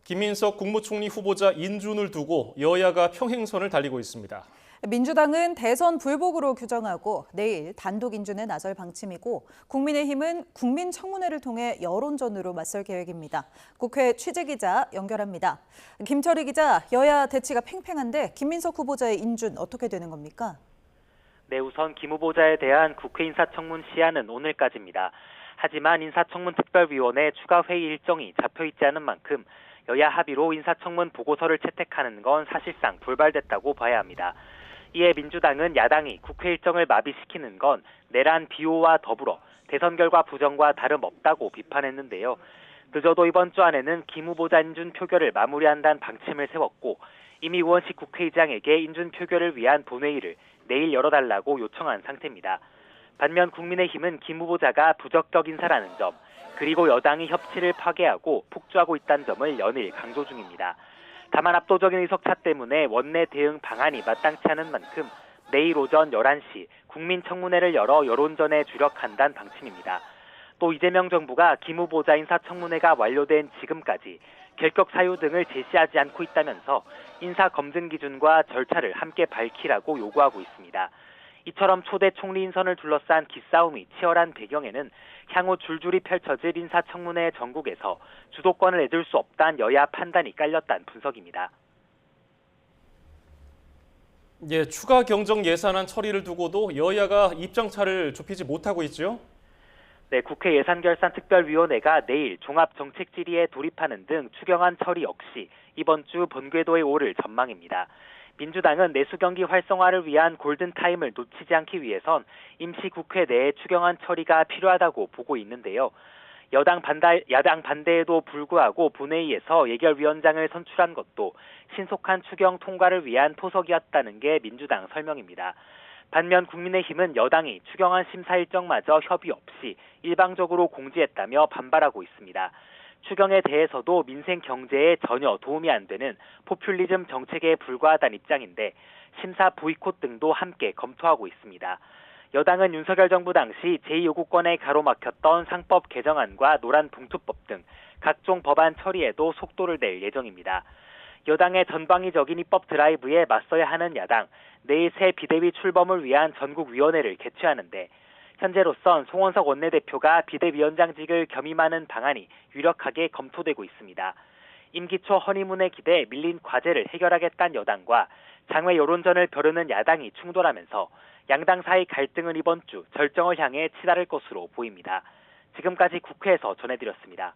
김민석 국무총리 후보자 인준을 두고 여야가 평행선을 달리고 있습니다. 민주당은 대선 불복으로 규정하고 내일 단독 인준에 나설 방침이고 국민의힘은 국민청문회를 통해 여론전으로 맞설 계획입니다. 국회 취재기자 연결합니다. 김철희 기자, 여야 대치가 팽팽한데 김민석 후보자의 인준 어떻게 되는 겁니까? 네, 우선 김 후보자에 대한 국회 인사청문 시한은 오늘까지입니다. 하지만 인사청문특별위원회 추가 회의 일정이 잡혀있지 않은 만큼 여야 합의로 인사청문 보고서를 채택하는 건 사실상 불발됐다고 봐야 합니다. 이에 민주당은 야당이 국회 일정을 마비시키는 건 내란 비호와 더불어 대선 결과 부정과 다름없다고 비판했는데요. 늦어도 이번 주 안에는 김 후보자 인준 표결을 마무리한다는 방침을 세웠고 이미 우원식 국회의장에게 인준 표결을 위한 본회의를 내일 열어달라고 요청한 상태입니다. 반면 국민의힘은 김 후보자가 부적격 인사라는 점, 그리고 여당이 협치를 파괴하고 폭주하고 있다는 점을 연일 강조 중입니다. 다만 압도적인 의석차 때문에 원내 대응 방안이 마땅치 않은 만큼 내일 오전 11시 국민청문회를 열어 여론전에 주력한다는 방침입니다. 또 이재명 정부가 김 후보자 인사청문회가 완료된 지금까지 결격 사유 등을 제시하지 않고 있다면서 인사 검증 기준과 절차를 함께 밝히라고 요구하고 있습니다. 이처럼 초대 총리 인선을 둘러싼 기싸움이 치열한 배경에는 향후 줄줄이 펼쳐질 인사청문회 전국에서 주도권을 얻을 수 없다는 여야 판단이 깔렸다는 분석입니다. 추가 경정 예산안 처리를 두고도 여야가 입장차를 좁히지 못하고 있죠? 네, 국회 예산결산특별위원회가 내일 종합정책질의에 돌입하는 등 추경안 처리 역시 이번 주 본궤도에 오를 전망입니다. 민주당은 내수경기 활성화를 위한 골든타임을 놓치지 않기 위해선 임시국회 내에 추경안 처리가 필요하다고 보고 있는데요. 야당 반대에도 불구하고 본회의에서 예결위원장을 선출한 것도 신속한 추경 통과를 위한 토석이었다는 게 민주당 설명입니다. 반면 국민의힘은 여당이 추경안 심사 일정마저 협의 없이 일방적으로 공지했다며 반발하고 있습니다. 추경에 대해서도 민생 경제에 전혀 도움이 안 되는 포퓰리즘 정책에 불과하다는 입장인데 심사 보이콧 등도 함께 검토하고 있습니다. 여당은 윤석열 정부 당시 제2요구권에 가로막혔던 상법 개정안과 노란봉투법 등 각종 법안 처리에도 속도를 낼 예정입니다. 여당의 전방위적인 입법 드라이브에 맞서야 하는 야당, 내일 새 비대위 출범을 위한 전국위원회를 개최하는데 현재로선 송원석 원내대표가 비대위원장직을 겸임하는 방안이 유력하게 검토되고 있습니다. 임기 초 허니문에 기대 밀린 과제를 해결하겠다는 여당과 장외 여론전을 벼르는 야당이 충돌하면서 양당 사이 갈등은 이번 주 절정을 향해 치달을 것으로 보입니다. 지금까지 국회에서 전해드렸습니다.